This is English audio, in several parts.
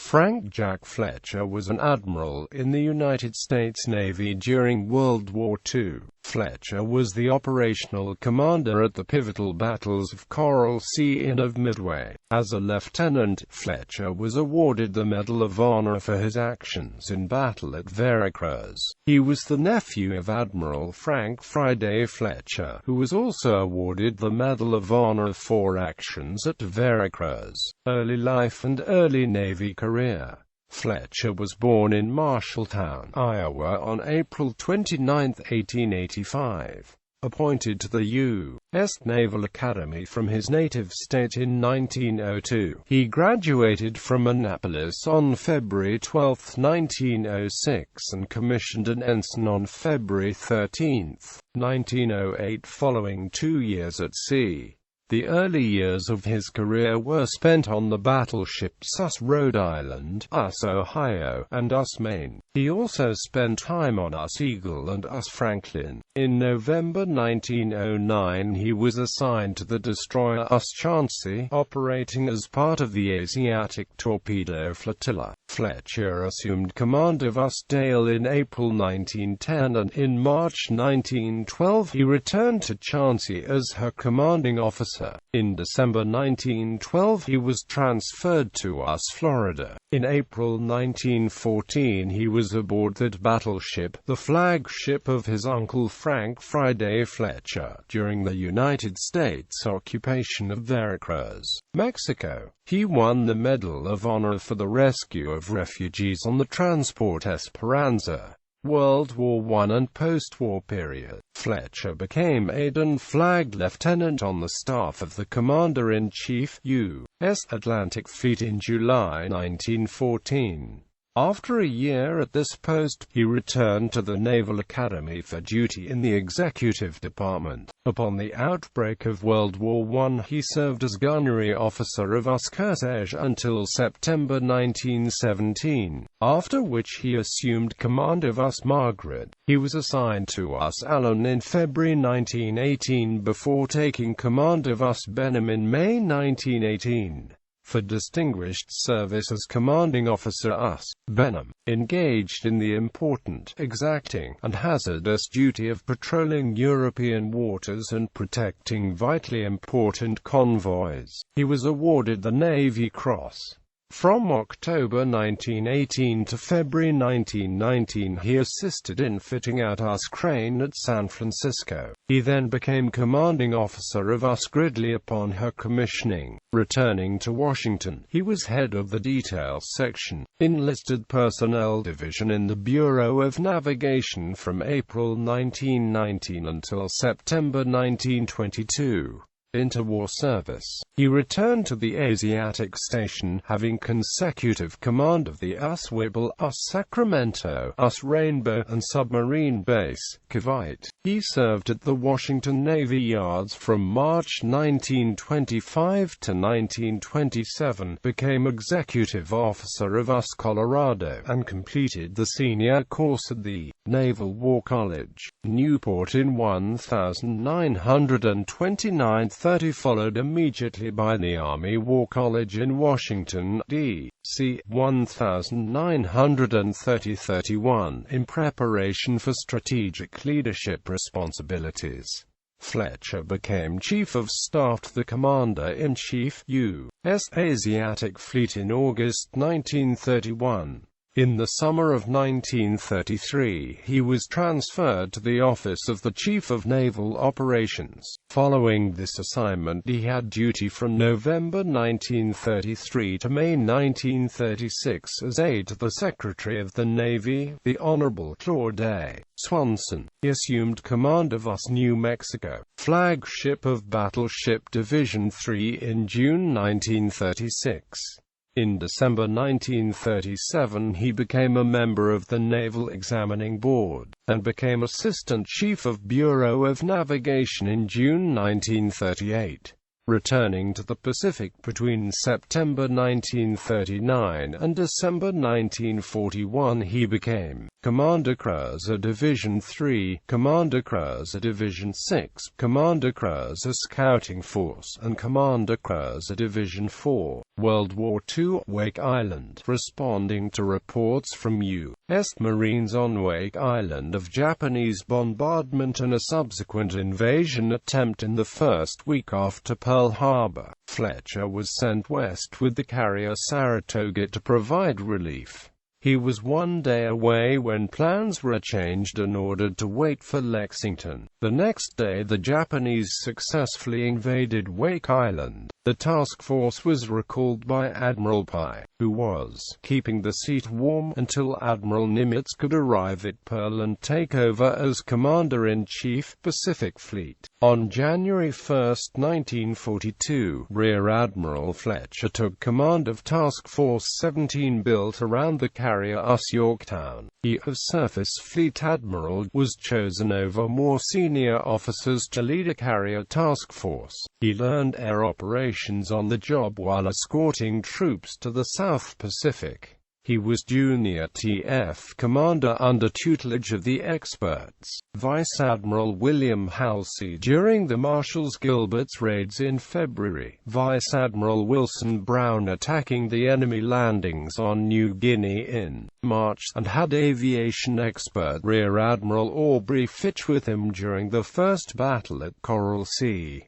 Frank Jack Fletcher was an admiral in the United States Navy during World War II. Fletcher was the operational commander at the pivotal battles of Coral Sea and of Midway. As a lieutenant, Fletcher was awarded the Medal of Honor for his actions in battle at Veracruz. He was the nephew of Admiral Frank Friday Fletcher, who was also awarded the Medal of Honor for actions at Veracruz. Early life and early Navy career. Fletcher was born in Marshalltown, Iowa on April 29, 1885. Appointed to the U.S. Naval Academy from his native state in 1902. He graduated from Annapolis on February 12, 1906 and commissioned an ensign on February 13, 1908 following 2 years at sea. The early years of his career were spent on the battleships US Rhode Island, US Ohio, and US Maine. He also spent time on US Eagle and US Franklin. In November 1909 he was assigned to the destroyer US Chauncey, operating as part of the Asiatic Torpedo Flotilla. Fletcher assumed command of US Dale in April 1910 and in March 1912 he returned to Chauncey as her commanding officer. In December 1912 he was transferred to US Florida. In April 1914 he was aboard that battleship, the flagship of his uncle Frank Friday Fletcher, during the United States occupation of Veracruz, Mexico. He won the Medal of Honor for the rescue of refugees on the transport Esperanza. World War I and post-war period. Fletcher became aide and flag lieutenant on the staff of the Commander-in-Chief, U.S. Atlantic Fleet in July 1914. After a year at this post, he returned to the Naval Academy for duty in the executive department. Upon the outbreak of World War I, he served as gunnery officer of US Kearsarge until September 1917, after which he assumed command of US Margaret. He was assigned to US Allen in February 1918 before taking command of US Benham in May 1918. For distinguished service as commanding officer US Benham, engaged in the important, exacting, and hazardous duty of patrolling European waters and protecting vitally important convoys. He was awarded the Navy Cross. From October 1918 to February 1919 he assisted in fitting out US Crane at San Francisco. He then became commanding officer of US Gridley upon her commissioning. Returning to Washington, he was head of the Detail Section, Enlisted Personnel Division in the Bureau of Navigation from April 1919 until September 1922. Interwar service. He returned to the Asiatic Station, having consecutive command of the US Whipple, US Sacramento, US Rainbow, and Submarine Base, Cavite. He served at the Washington Navy Yards from March 1925 to 1927, became executive officer of US Colorado, and completed the senior course at the Naval War College, Newport in 1929. 30 followed immediately by the Army War College in Washington, D.C. 1930-31 in preparation for strategic leadership responsibilities. Fletcher became Chief of Staff to the Commander-in-Chief, U.S. Asiatic Fleet in August 1931. In the summer of 1933, he was transferred to the office of the Chief of Naval Operations. Following this assignment, he had duty from November 1933 to May 1936 as aide to the Secretary of the Navy, the Honorable Claude A. Swanson. He assumed command of US New Mexico, flagship of Battleship Division 3 in June 1936. In December 1937 he became a member of the Naval Examining Board, and became Assistant Chief of Bureau of Navigation in June 1938. Returning to the Pacific between September 1939 and December 1941 he became Commander Cruiser Division 3, Commander Cruiser Division 6, Commander Cruiser Scouting Force and Commander Cruiser Division 4. World War II, Wake Island. Responding to reports from U.S. Marines on Wake Island of Japanese bombardment and a subsequent invasion attempt in the first week after Pearl Harbor, Fletcher was sent west with the carrier Saratoga to provide relief. He was one day away when plans were changed and ordered to wait for Lexington. The next day the Japanese successfully invaded Wake Island. The task force was recalled by Admiral Pai, who was keeping the seat warm until Admiral Nimitz could arrive at Pearl and take over as Commander-in-Chief, Pacific Fleet. On January 1, 1942, Rear Admiral Fletcher took command of Task Force 17 built around the carrier US Yorktown. He, a surface fleet admiral, was chosen over more senior officers to lead a carrier task force. He learned air operations on the job while escorting troops to the South Pacific. He was junior TF commander under tutelage of the experts, Vice Admiral William Halsey. During the Marshals Gilbert's raids in February, Vice Admiral Wilson Brown attacking the enemy landings on New Guinea in March, and had aviation expert Rear Admiral Aubrey Fitch with him during the first battle at Coral-Sea.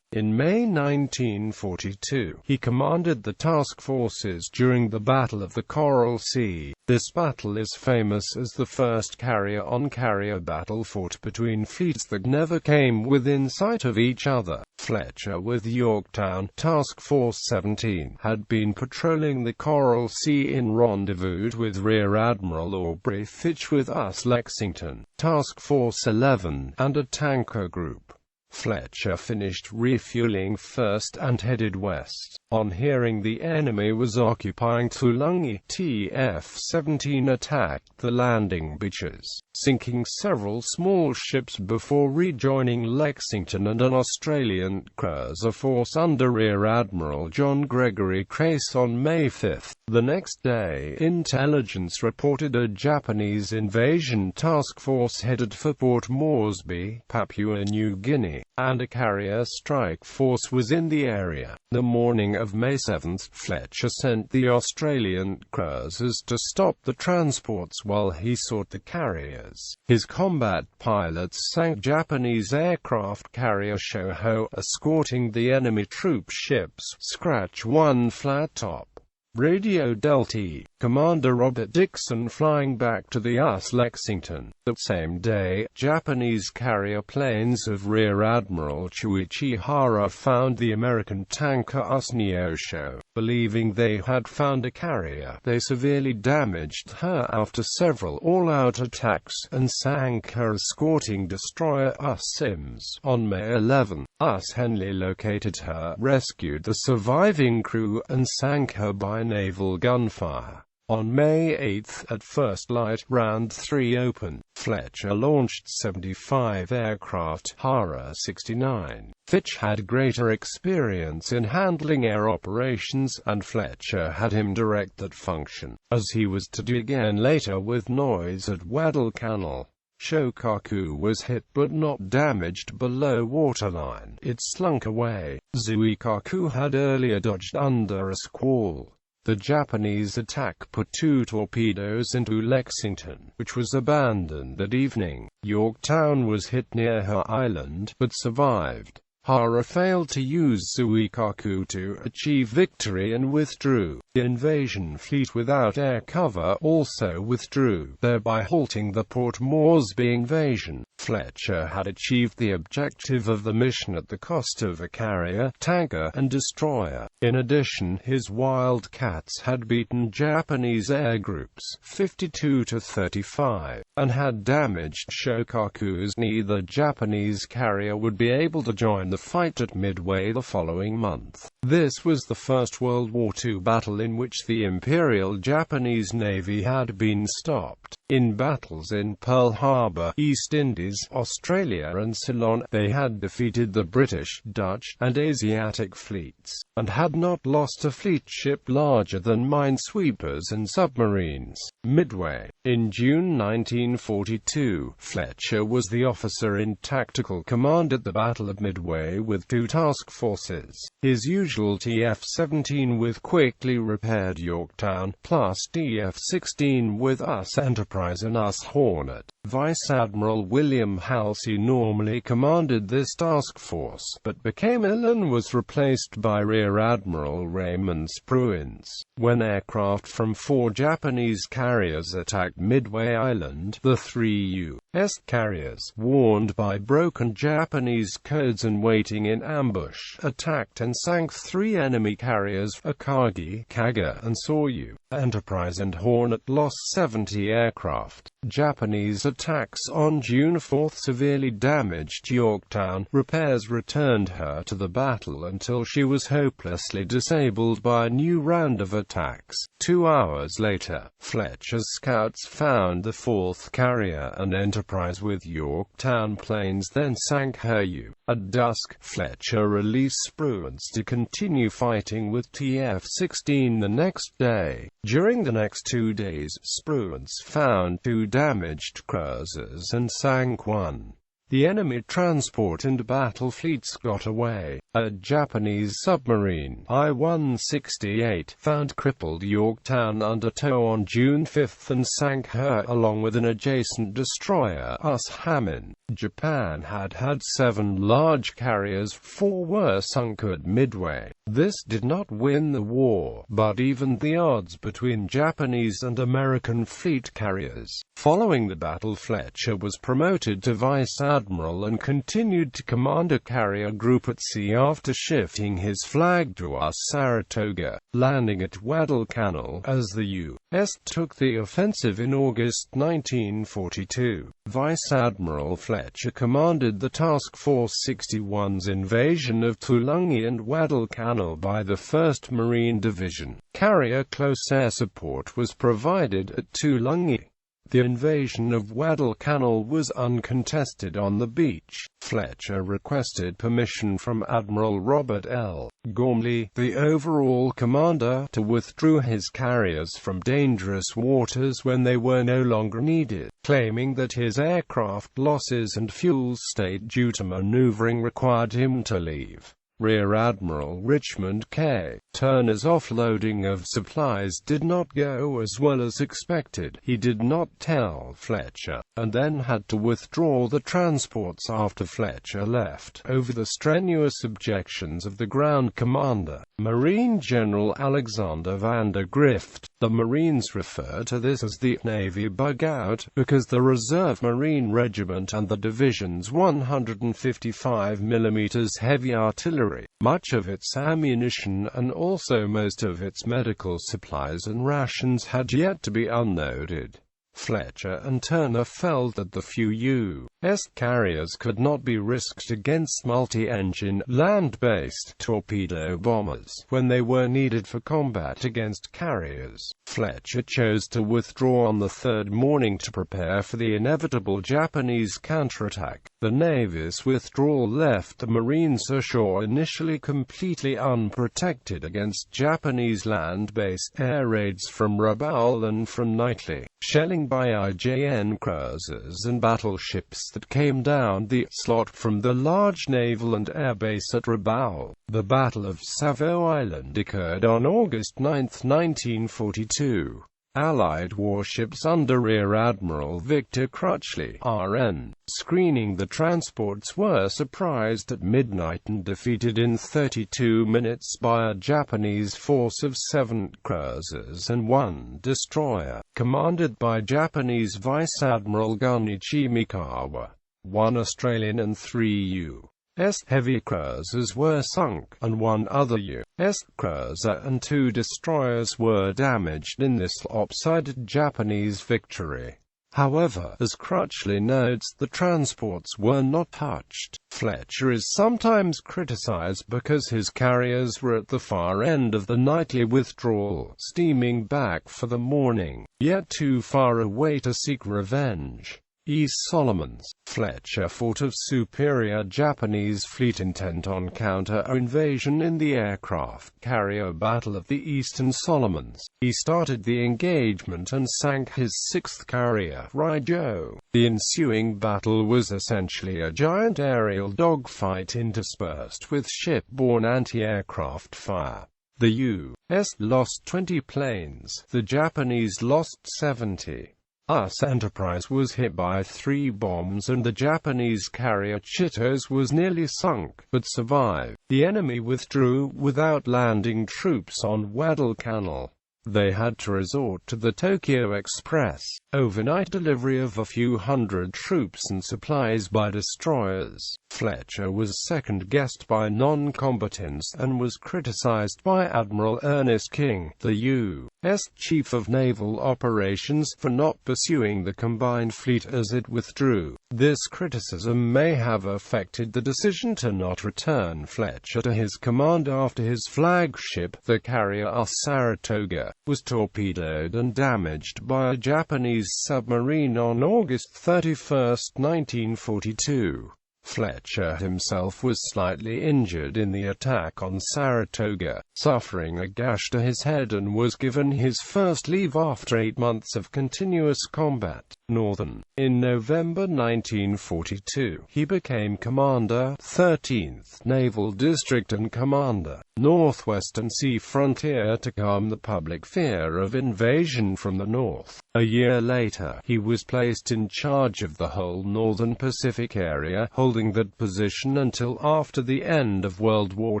In May 1942, he commanded the task forces during the Battle of the Coral Sea. This battle is famous as the first carrier-on-carrier battle fought between fleets that never came within sight of each other. Fletcher with Yorktown, Task Force 17, had been patrolling the Coral Sea in rendezvous with Rear Admiral Aubrey Fitch with US Lexington, Task Force 11, and a tanker group. Fletcher finished refueling first and headed west. On hearing the enemy was occupying Tulungi, TF-17 attacked the landing beaches, sinking several small ships before rejoining Lexington and an Australian cruiser force under Rear Admiral John Gregory Crace on May 5. The next day, intelligence reported a Japanese invasion task force headed for Port Moresby, Papua New Guinea, and a carrier strike force was in the area. The morning of May 7, Fletcher sent the Australian cruisers to stop the transports while he sought the carriers. His combat pilots sank Japanese aircraft carrier Shoho, escorting the enemy troop ships, Scratch 1 flat top. Radio Delta Commander Robert Dixon flying back to the US Lexington. That same day, Japanese carrier planes of Rear Admiral Chuichi Hara found the American tanker US Neosho. Believing they had found a carrier, they severely damaged her after several all-out attacks, and sank her escorting destroyer US Sims. On May 11, US Henley located her, rescued the surviving crew, and sank her by naval gunfire. On May 8, at first light, Round 3 open, Fletcher launched 75 aircraft, Hara 69. Fitch had greater experience in handling air operations, and Fletcher had him direct that function, as he was to do again later with Noyes at Guadalcanal. Shokaku was hit but not damaged below waterline. It slunk away. Zuikaku had earlier dodged under a squall. The Japanese attack put 2 torpedoes into Lexington, which was abandoned that evening. Yorktown was hit near her island, but survived. Hara failed to use Zuikaku to achieve victory and withdrew. The invasion fleet without air cover also withdrew, thereby halting the Port Moresby invasion. Fletcher had achieved the objective of the mission at the cost of a carrier, tanker, and destroyer. In addition, his Wildcats had beaten Japanese air groups 52-35, and had damaged Shokaku's. Neither Japanese carrier would be able to join the fight at Midway the following month. This was the First World War II battle in which the Imperial Japanese Navy had been stopped. In battles in Pearl Harbor, East Indies, Australia and Ceylon, they had defeated the British, Dutch, and Asiatic fleets, and had not lost a fleet ship larger than minesweepers and submarines. Midway. In June 1942, Fletcher was the officer in tactical command at the Battle of Midway with 2 task forces. His usual usual TF-17 with quickly repaired Yorktown, plus TF-16 with US Enterprise and US Hornet. Vice Admiral William Halsey normally commanded this task force, but became ill and was replaced by Rear Admiral Raymond Spruance. When aircraft from 4 Japanese carriers attacked Midway Island, the 3 U.S. carriers, warned by broken Japanese codes and waiting in ambush, attacked and sank 3 enemy carriers, Akagi, Kaga, and Soryu. Enterprise and Hornet lost 70 aircraft. Japanese attacks on June 4 severely damaged Yorktown. Repairs returned her to the battle until she was hopelessly disabled by a new round of attacks. 2 hours later, Fletcher's scouts found the 4th carrier and Enterprise with Yorktown planes, then sank her U. At dusk, Fletcher released Spruance to continue fighting with TF-16 the next day. During the next 2 days, Spruance found 2 damaged cruisers and sank 1. The enemy transport and battle fleets got away. A Japanese submarine, I-168, found crippled Yorktown under tow on June 5 and sank her, along with an adjacent destroyer, US Hammond. Japan had 7 large carriers, 4 were sunk at Midway. This did not win the war, but evened the odds between Japanese and American fleet carriers. Following the battle, Fletcher was promoted to Vice Admiral and continued to command a carrier group at sea after shifting his flag to US Saratoga, landing at Guadalcanal as the U.S. took the offensive in August 1942. Vice Admiral Fletcher commanded the Task Force 61's invasion of Tulungi and Guadalcanal by the 1st Marine Division. Carrier close air support was provided at Tulungi. The invasion of Guadalcanal was uncontested on the beach. Fletcher requested permission from Admiral Robert L. Gormley, the overall commander, to withdraw his carriers from dangerous waters when they were no longer needed, claiming that his aircraft losses and fuel state due to maneuvering required him to leave. Rear Admiral Richmond K. Turner's offloading of supplies did not go as well as expected. He did not tell Fletcher, and then had to withdraw the transports after Fletcher left, over the strenuous objections of the ground commander, Marine General Alexander Vander Grift. The Marines refer to this as the Navy bug-out, because the Reserve Marine Regiment and the division's 155 mm heavy artillery, much of its ammunition and also most of its medical supplies and rations had yet to be unloaded. Fletcher and Turner felt that the few U.S. carriers could not be risked against multi-engine, land-based torpedo bombers when they were needed for combat against carriers. Fletcher chose to withdraw on the 3rd morning to prepare for the inevitable Japanese counterattack. The Navy's withdrawal left the Marines ashore initially completely unprotected against Japanese land-based air raids from Rabaul and from nightly shelling by IJN cruisers and battleships that came down the slot from the large naval and air base at Rabaul. The Battle of Savo Island occurred on August 9, 1942. Allied warships under Rear Admiral Victor Crutchley, RN, screening the transports were surprised at midnight and defeated in 32 minutes by a Japanese force of 7 cruisers and 1 destroyer, commanded by Japanese Vice Admiral Gunichi Mikawa. 1 Australian and 3 U.S. heavy cruisers were sunk, and 1 other U.S. cruiser and 2 destroyers were damaged in this lopsided Japanese victory. However, as Crutchley notes, the transports were not touched. Fletcher is sometimes criticized because his carriers were at the far end of the nightly withdrawal, steaming back for the morning, yet too far away to seek revenge. East Solomons. Fletcher fought a superior Japanese fleet intent on counter-invasion in the aircraft carrier battle of the Eastern Solomons. He started the engagement and sank his 6th carrier, Raijo. The ensuing battle was essentially a giant aerial dogfight interspersed with ship-borne anti-aircraft fire. The U.S. lost 20 planes, the Japanese lost 70. U.S. Enterprise was hit by 3 bombs and the Japanese carrier Chitos was nearly sunk, but survived. The enemy withdrew without landing troops on Guadalcanal. They had to resort to the Tokyo Express, overnight delivery of a few hundred troops and supplies by destroyers. Fletcher was second-guessed by non-combatants and was criticized by Admiral Ernest King, the U.S. Chief of Naval Operations, for not pursuing the combined fleet as it withdrew. This criticism may have affected the decision to not return Fletcher to his command after his flagship, the carrier Saratoga, was torpedoed and damaged by a Japanese submarine on August 31, 1942. Fletcher himself was slightly injured in the attack on Saratoga, suffering a gash to his head, and was given his first leave after 8 months of continuous combat. Northern. In November 1942, he became Commander, 13th Naval District and Commander, Northwestern Sea Frontier, to calm the public fear of invasion from the north. A year later, he was placed in charge of the whole northern Pacific area, holding that position until after the end of World War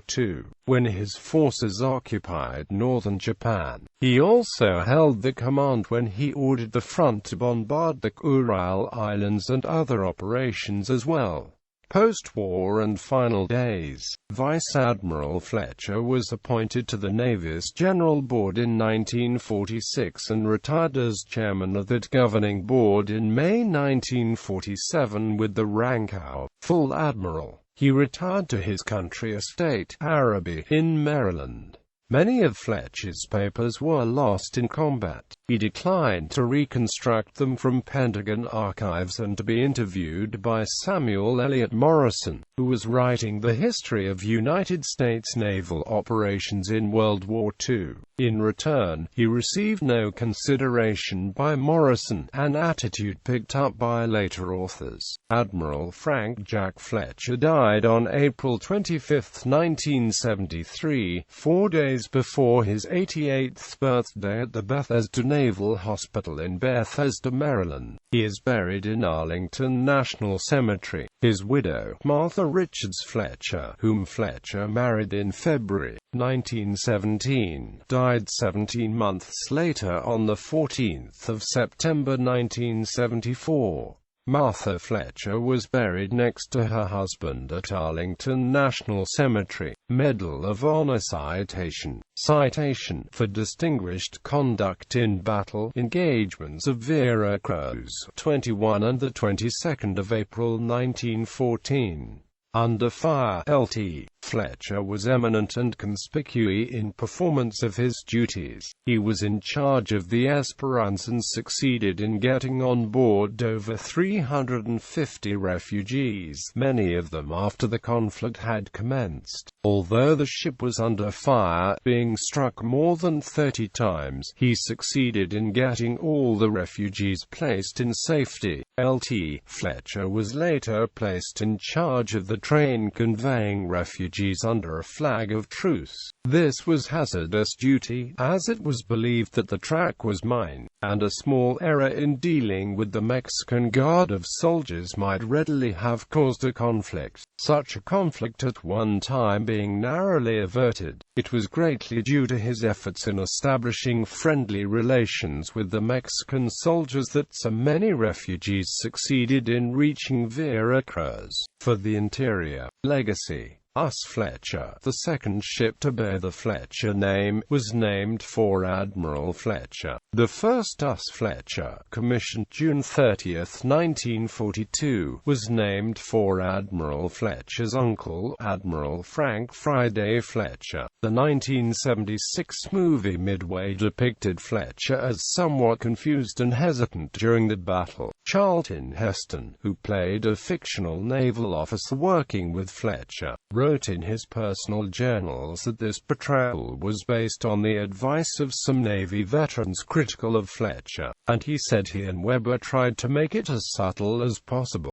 II, when his forces occupied northern Japan. He also held the command when he ordered the front to bombard the Kuril Islands and other operations as well. Post-war and final days. Vice Admiral Fletcher was appointed to the Navy's General Board in 1946 and retired as chairman of that governing board in May 1947 with the rank of full admiral. He retired to his country estate, Araby, in Maryland. Many of Fletcher's papers were lost in combat. He declined to reconstruct them from Pentagon archives and to be interviewed by Samuel Eliot Morison, who was writing the history of United States naval operations in World War II. In return, he received no consideration by Morison, an attitude picked up by later authors. Admiral Frank Jack Fletcher died on April 25, 1973, 4 days before his 88th birthday at the Bethesda Naval Hospital in Bethesda, Maryland. He is buried in Arlington National Cemetery. His widow, Martha Richards Fletcher, whom Fletcher married in February 1917, died 17 months later on the 14th of September 1974. Martha Fletcher was buried next to her husband at Arlington National Cemetery. Medal of Honor citation for distinguished conduct in battle engagements of Veracruz, 21 and the 22nd of April 1914. Under fire, Lt. Fletcher was eminent and conspicuous in performance of his duties. He was in charge of the Esperance and succeeded in getting on board over 350 refugees, many of them after the conflict had commenced. Although the ship was under fire, being struck more than 30 times, he succeeded in getting all the refugees placed in safety. Lt. Fletcher was later placed in charge of the train conveying refugees under a flag of truce. This was hazardous duty, as it was believed that the track was mined, and a small error in dealing with the Mexican guard of soldiers might readily have caused a conflict. Such a conflict at one time being narrowly averted, it was greatly due to his efforts in establishing friendly relations with the Mexican soldiers that so many refugees succeeded in reaching Veracruz. For the interior legacy. Us Fletcher, the second ship to bear the Fletcher name, was named for Admiral Fletcher. The first Us Fletcher, commissioned June 30, 1942, was named for Admiral Fletcher's uncle, Admiral Frank Friday Fletcher. The 1976 movie Midway depicted Fletcher as somewhat confused and hesitant during the battle. Charlton Heston, who played a fictional naval officer working with Fletcher, wrote in his personal journals that this portrayal was based on the advice of some Navy veterans critical of Fletcher, and he said he and Weber tried to make it as subtle as possible.